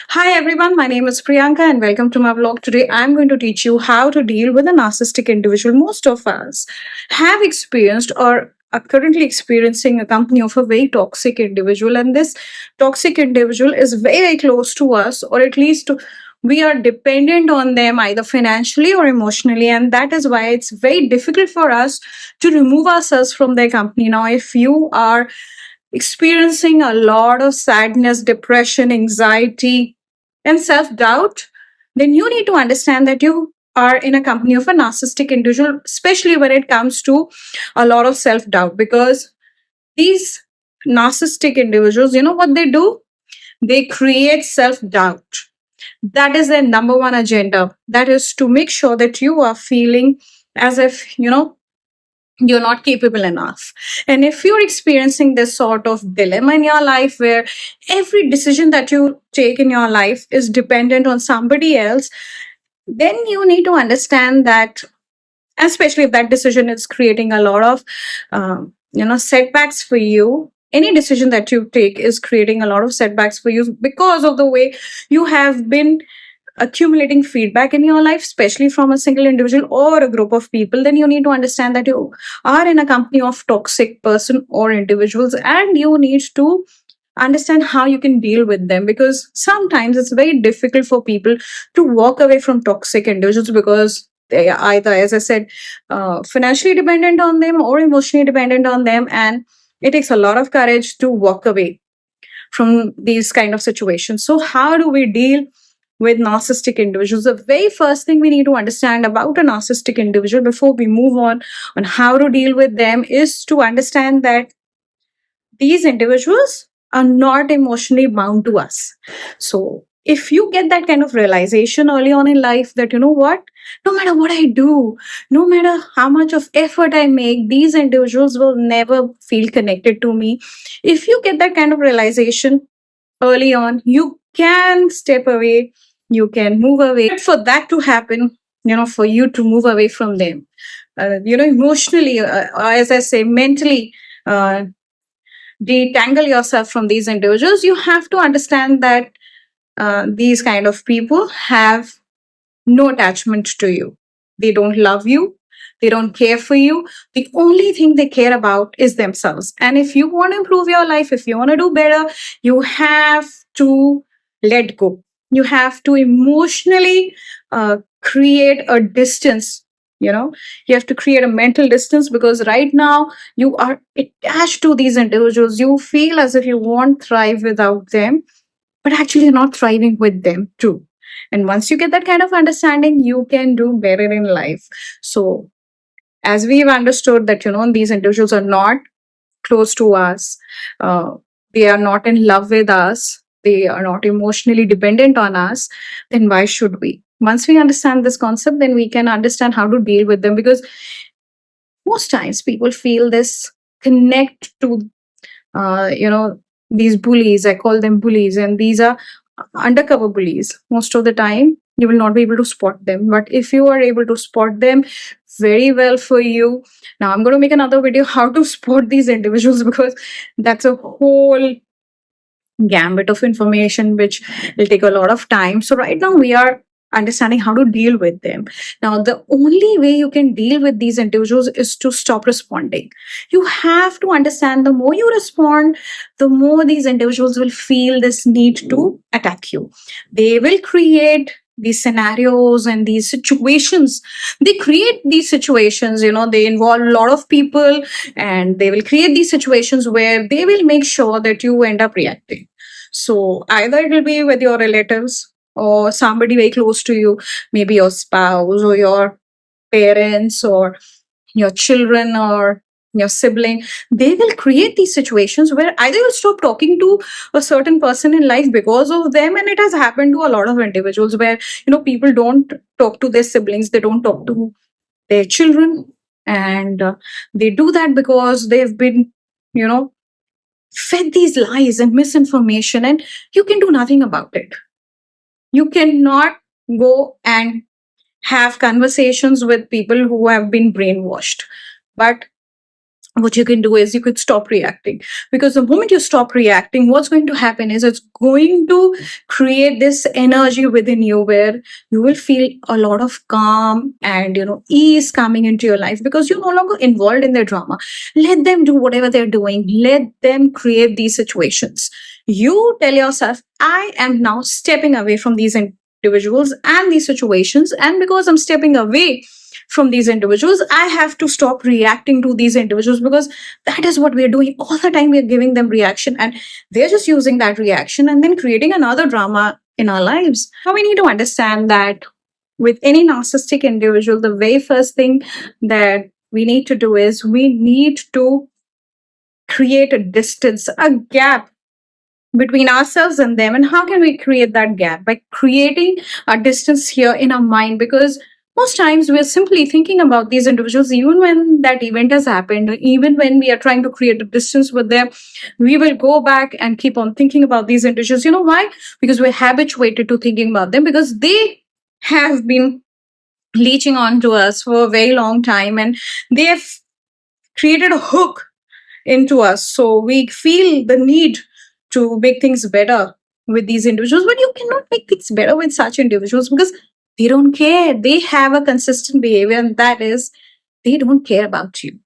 Hi everyone, my name is Priyanka and welcome to my vlog. Today I'm going to teach you how to deal with a narcissistic individual. Most of us have experienced or are currently experiencing a company of a very toxic individual, and this toxic individual is very close to us, or at least we are dependent on them either financially or emotionally, and that is why it's very difficult for us to remove ourselves from their company. Now, if you are experiencing a lot of sadness, depression, anxiety, and self doubt, then you need to understand that you are in a company of a narcissistic individual, especially when it comes to a lot of self doubt. Because these narcissistic individuals, you know what they do? They create self doubt. That is their number one agenda. That is to make sure that you are feeling as if, you're not capable enough. And if you're experiencing this sort of dilemma in your life where every decision that you take in your life is dependent on somebody else, then you need to understand that, especially if that decision is creating a lot of setbacks for you. Any decision that you take is creating a lot of setbacks for you because of the way you have been accumulating feedback in your life, especially from a single individual or a group of people. Then you need to understand that you are in a company of toxic person or individuals, and you need to understand how you can deal with them, because sometimes it's very difficult for people to walk away from toxic individuals because they are either, as I said, financially dependent on them or emotionally dependent on them, and it takes a lot of courage to walk away from these kind of situations. So how do we deal with narcissistic individuals? The very first thing we need to understand about a narcissistic individual before we move on how to deal with them is to understand that these individuals are not emotionally bound to us. So if you get that kind of realization early on in life that, you know what, no matter what I do, no matter how much of effort I make, these individuals will never feel connected to me. If you get that kind of realization early on, you can step away, you can move away. But for that to happen, for you to move away from them, emotionally, or as I say, mentally, uh, detangle yourself from these individuals, you have to understand that these kind of people have no attachment to you. They don't love you. They don't care for you. The only thing they care about is themselves. And if you want to improve your life, if you want to do better, you have to let go. You have to emotionally create a distance. You have to create a mental distance, because right now you are attached to these individuals. You feel as if you won't thrive without them, but actually you're not thriving with them too. And once you get that kind of understanding, you can do better in life. So as we've understood that, these individuals are not close to us, uh, they are not in love with us, they are not emotionally dependent on us, then why should we? Once we understand this concept, then we can understand how to deal with them, because most times people feel this connect to these bullies. I call them bullies, and these are undercover bullies. Most of the time you will not be able to spot them, but if you are able to spot them, very well for you. Now I'm going to make another video how to spot these individuals, because that's a whole gambit of information which will take a lot of time. So right now we are understanding how to deal with them. Now the only way you can deal with these individuals is to stop responding. You have to understand, the more you respond, the more these individuals will feel this need to attack you. They will create these scenarios and these situations. They create these situations, they involve a lot of people, and they will create these situations where they will make sure that you end up reacting. So either it will be with your relatives or somebody very close to you, maybe your spouse or your parents or your children or your sibling. They will create these situations where either you'll stop talking to a certain person in life because of them. And it has happened to a lot of individuals where, people don't talk to their siblings, they don't talk to their children, and they do that because they've been, you know, fed these lies and misinformation, and you can do nothing about it. You cannot go and have conversations with people who have been brainwashed. But what you can do is you could stop reacting, because the moment you stop reacting, what's going to happen is it's going to create this energy within you where you will feel a lot of calm and ease coming into your life, because you're no longer involved in their drama. Let them do whatever they're doing, let them create these situations. You tell yourself, I am now stepping away from these individuals and these situations, and because I'm stepping away from these individuals, I have to stop reacting to these individuals, because that is what we're doing all the time. We're giving them reaction, and they're just using that reaction and then creating another drama in our lives. Now we need to understand that with any narcissistic individual, the very first thing that we need to do is we need to create a distance, a gap between ourselves and them. And how can we create that gap? By creating a distance here in our mind, because most times we're simply thinking about these individuals even when that event has happened, even when we are trying to create a distance with them, we will go back and keep on thinking about these individuals. You know why? Because we're habituated to thinking about them, because they have been leeching on to us for a very long time, and they have created a hook into us. So we feel the need to make things better with these individuals, but you cannot make things better with such individuals, because they don't care. They have a consistent behavior, and that is, they don't care about you.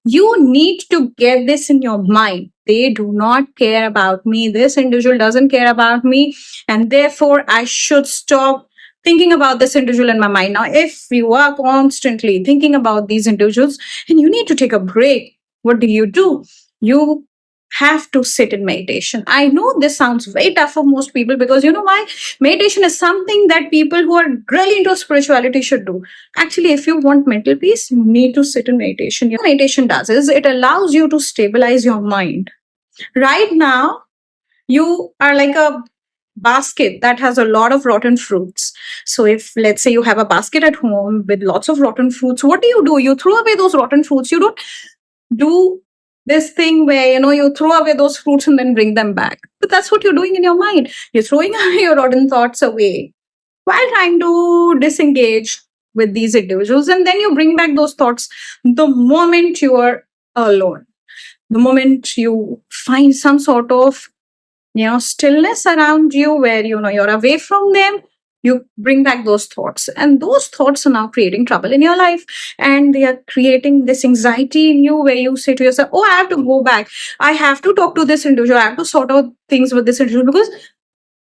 You need to get this in your mind. They do not care about me. This individual doesn't care about me, and therefore I should stop thinking about this individual in my mind. Now, if you are constantly thinking about these individuals and you need to take a break, what do? You have to sit in meditation. I know this sounds very tough for most people, because you know why? Meditation is something that people who are really into spirituality should do. Actually, if you want mental peace, you need to sit in meditation. What meditation does is it allows you to stabilize your mind. Right now, you are like a basket that has a lot of rotten fruits. So if, let's say, you have a basket at home with lots of rotten fruits, what do? You throw away those rotten fruits. You don't do this thing where you throw away those fruits and then bring them back. But that's what you're doing in your mind. You're throwing away your rotten thoughts away while trying to disengage with these individuals, and then you bring back those thoughts the moment you are alone, the moment you find some sort of stillness around you, where you're away from them. You bring back those thoughts, and those thoughts are now creating trouble in your life, and they are creating this anxiety in you, where you say to yourself, oh, I have to go back, I have to talk to this individual, I have to sort out things with this individual, because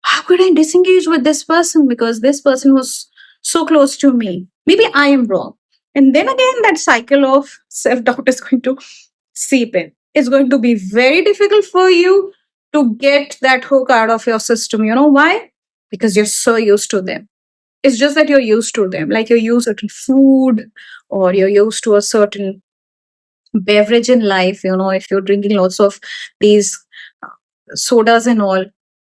how could I disengage with this person, because this person was so close to me, maybe I am wrong. And then again, that cycle of self-doubt is going to seep in. It's going to be very difficult for you to get that hook out of your system. You know why? Because you're so used to them. It's just that you're used to them, like you're used to certain food, or you're used to a certain beverage in life. If you're drinking lots of these sodas and all,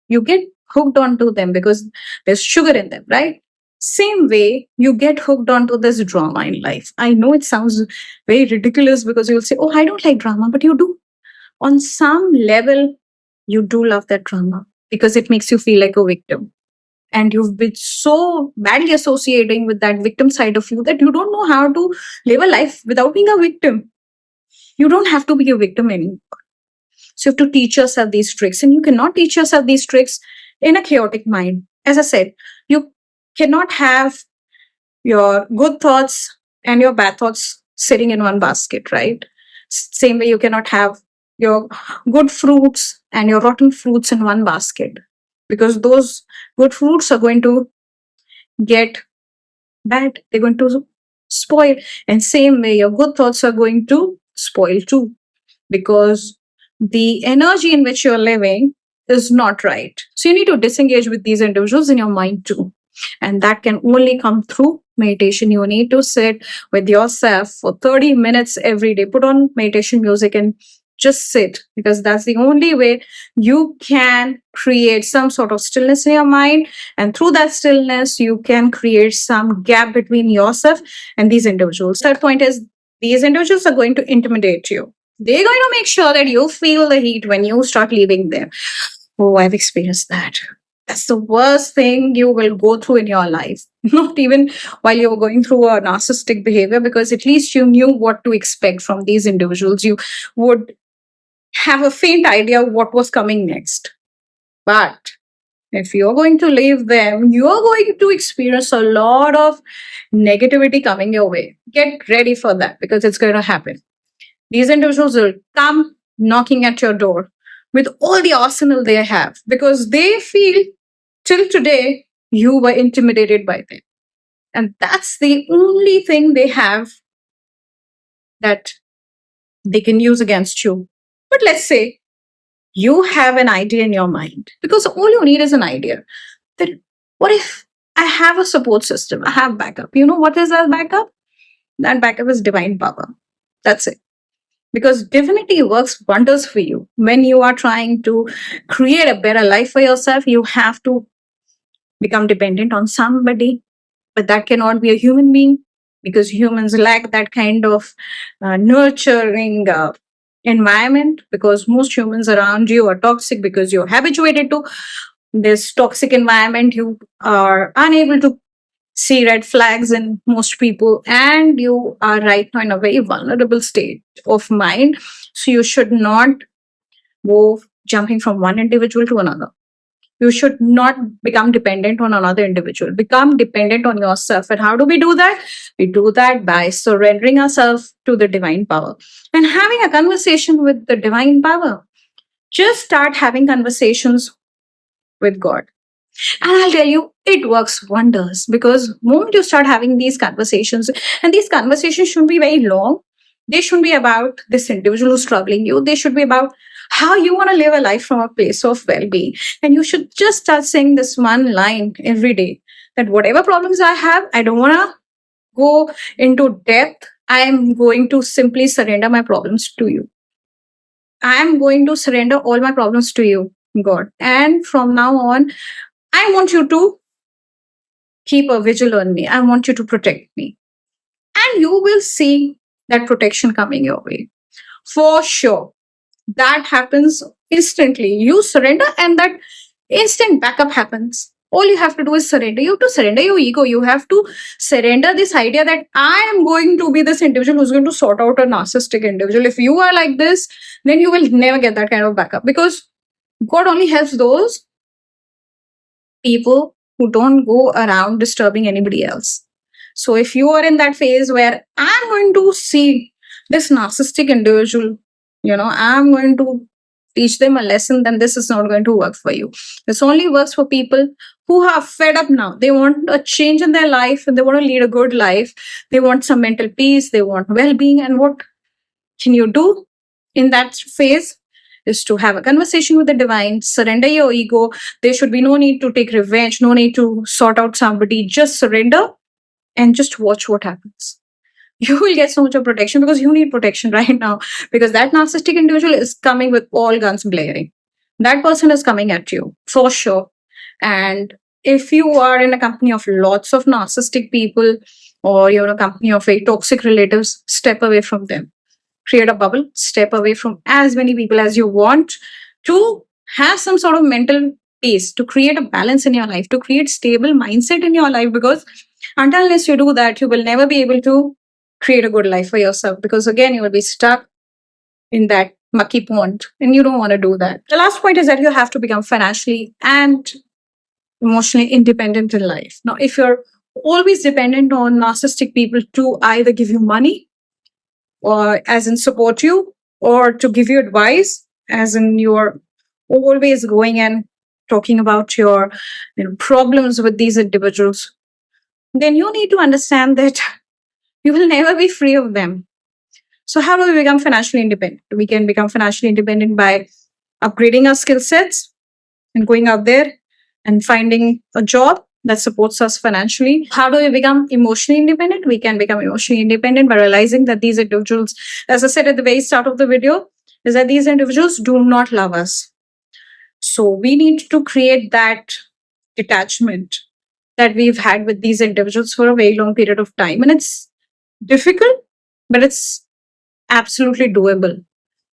you get hooked onto them because there's sugar in them, right? Same way, you get hooked onto this drama in life. I know it sounds very ridiculous, because you'll say, oh, I don't like drama, but you do. On some level, you do love that drama, because it makes you feel like a victim. And you've been so badly associating with that victim side of you that you don't know how to live a life without being a victim. You don't have to be a victim anymore. So you have to teach yourself these tricks, and you cannot teach yourself these tricks in a chaotic mind. As I said, you cannot have your good thoughts and your bad thoughts sitting in one basket, right? Same way, you cannot have your good fruits and your rotten fruits in one basket, because those good fruits are going to get bad, they're going to spoil, and same way your good thoughts are going to spoil too, because the energy in which you're living is not right. So you need to disengage with these individuals in your mind too, and that can only come through meditation. You need to sit with yourself for 30 minutes every day. Put on meditation music and just sit, because that's the only way you can create some sort of stillness in your mind, and through that stillness you can create some gap between yourself and these individuals. Third point is, these individuals are going to intimidate you. They're going to make sure that you feel the heat when you start leaving them. Oh, I've experienced that. That's the worst thing you will go through in your life. Not even while you're going through a narcissistic behavior, because at least you knew what to expect from these individuals. You would have a faint idea of what was coming next. But if you're going to leave them, you're going to experience a lot of negativity coming your way. Get ready for that because it's going to happen. These individuals will come knocking at your door with all the arsenal they have because they feel till today you were intimidated by them. And that's the only thing they have that they can use against you. But let's say you have an idea in your mind, because all you need is an idea. Then what if I have a support system? I have backup. You know what is that backup? That backup is divine power. That's it. Because divinity works wonders for you. When you are trying to create a better life for yourself, you have to become dependent on somebody, but that cannot be a human being because humans lack that kind of nurturing environment, because most humans around you are toxic because you're habituated to this toxic environment. You are unable to see red flags in most people, and you are right now in a very vulnerable state of mind. So you should not go jumping from one individual to another. You should not become dependent on another individual. Become dependent on yourself. And how do we do that? We do that by surrendering ourselves to the divine power and having a conversation with the divine power. Just start having conversations with God. And I'll tell you, it works wonders, because moment you start having these conversations, and these conversations shouldn't be very long. They shouldn't be about this individual who's troubling you. They should be about how you want to live a life from a place of well-being. And you should just start saying this one line every day, that whatever problems I have, I don't want to go into depth. I am going to simply surrender my problems to you. I am going to surrender all my problems to you, God. And from now on, I want you to keep a vigil on me. I want you to protect me. And you will see that protection coming your way. For sure. That happens instantly. You surrender and that instant backup happens. All you have to do is surrender. You have to surrender your ego. You have to surrender this idea that I am going to be this individual who's going to sort out a narcissistic individual. If you are like this, then you will never get that kind of backup, because God only helps those people who don't go around disturbing anybody else. So if you are in that phase where I'm going to see this narcissistic individual, I'm going to teach them a lesson, then this is not going to work for you. This only works for people who are fed up now. They want a change in their life and they want to lead a good life. They want some mental peace. They want well-being. And what can you do in that phase? Is to have a conversation with the divine, surrender your ego. There should be no need to take revenge, no need to sort out somebody. Just surrender and just watch what happens. You will get so much of protection, because you need protection right now, because that narcissistic individual is coming with all guns blaring. That person is coming at you for sure. And if you are in a company of lots of narcissistic people, or you're in a company of very toxic relatives, step away from them. Create a bubble, step away from as many people as you want, to have some sort of mental peace, to create a balance in your life, to create stable mindset in your life, because unless you do that, you will never be able to create a good life for yourself, because again, you will be stuck in that mucky pond, and you don't want to do that. The last point is that you have to become financially and emotionally independent in life. Now, if you're always dependent on narcissistic people to either give you money, or as in support you, or to give you advice, as in you're always going and talking about your problems with these individuals, then you need to understand that you will never be free of them. So how do we become financially independent? We can become financially independent by upgrading our skill sets and going out there and finding a job that supports us financially. How do we become emotionally independent? We can become emotionally independent by realizing that these individuals, as I said at the very start of the video, is that these individuals do not love us. So we need to create that detachment that we've had with these individuals for a very long period of time. And it's difficult, but it's absolutely doable.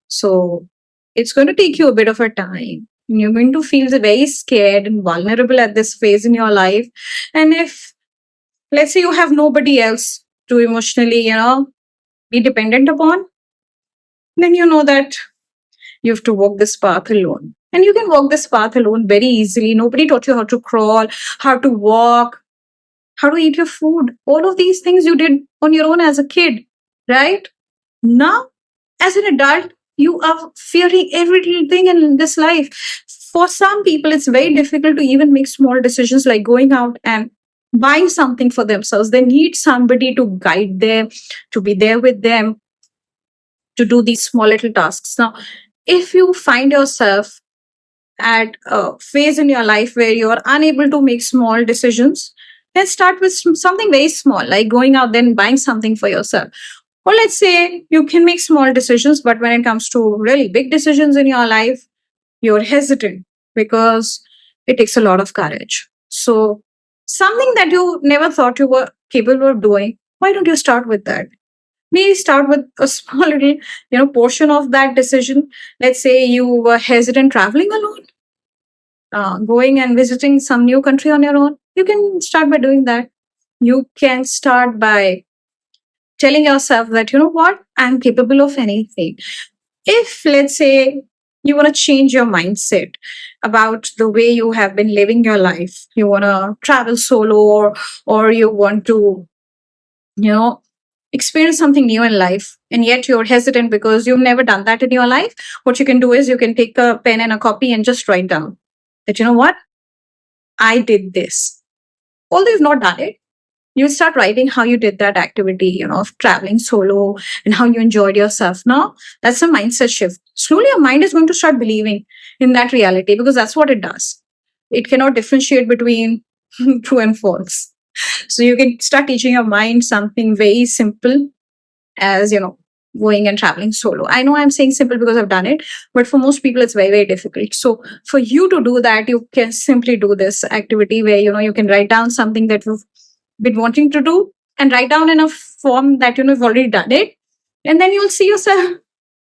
So it's going to take you a bit of a time. You're going to feel very scared and vulnerable at this phase in your life. And if, let's say, you have nobody else to emotionally, be dependent upon, then you know that you have to walk this path alone. And you can walk this path alone very easily. Nobody taught you how to crawl, how to walk, how to eat your food. All of these things you did on your own as a kid, right? Now, as an adult, you are fearing every little thing in this life. For some people, it's very difficult to even make small decisions like going out and buying something for themselves. They need somebody to guide them, to be there with them, to do these small little tasks. Now, if you find yourself at a phase in your life where you are unable to make small decisions, then start with something very small, like going out there and buying something for yourself. Or let's say you can make small decisions, but when it comes to really big decisions in your life, you're hesitant because it takes a lot of courage. So, something that you never thought you were capable of doing, why don't you start with that? Maybe start with a small little, portion of that decision. Let's say you were hesitant traveling alone, going and visiting some new country on your own. You can start by doing that. You can start by telling yourself that, you know what, I'm capable of anything. If, let's say, you want to change your mindset about the way you have been living your life, you want to travel solo, or you want to, you know, experience something new in life, and yet you're hesitant because you've never done that in your life, what you can do is you can take a pen and a copy and just write down that, you know what, I did this. Although you've not done it, you start writing how you did that activity, of traveling solo and how you enjoyed yourself. Now, that's a mindset shift. Slowly, your mind is going to start believing in that reality because that's what it does. It cannot differentiate between true and false. So you can start teaching your mind something very simple as, going and traveling solo. I know I'm saying simple because I've done it, but for most people, it's very, very difficult. So for you to do that, you can simply do this activity where, you can write down something that you've been wanting to do and write down in a form that, you've already done it. And then you'll see yourself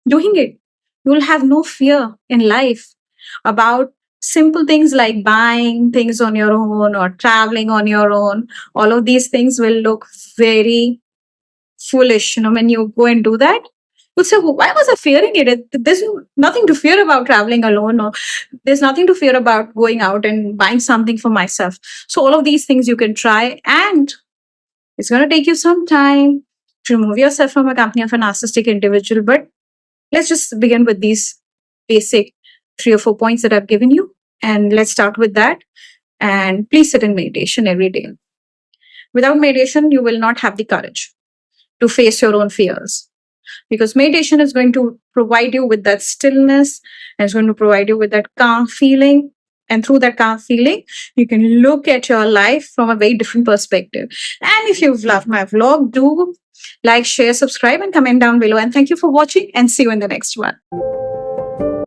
doing it. You'll have no fear in life about simple things like buying things on your own or traveling on your own. All of these things will look very foolish, when you go and do that. You'll say, well, why was I fearing it? There's nothing to fear about traveling alone, or there's nothing to fear about going out and buying something for myself. So all of these things you can try, and it's going to take you some time to remove yourself from a company of a narcissistic individual. But let's just begin with these basic 3 or 4 points that I've given you. And let's start with that. And please sit in meditation every day. Without meditation, you will not have the courage to face your own fears, because meditation is going to provide you with that stillness and it's going to provide you with that calm feeling. And through that calm feeling, you can look at your life from a very different perspective. And if you've loved my vlog, do like, share, subscribe, and comment down below. And thank you for watching, and see you in the next one.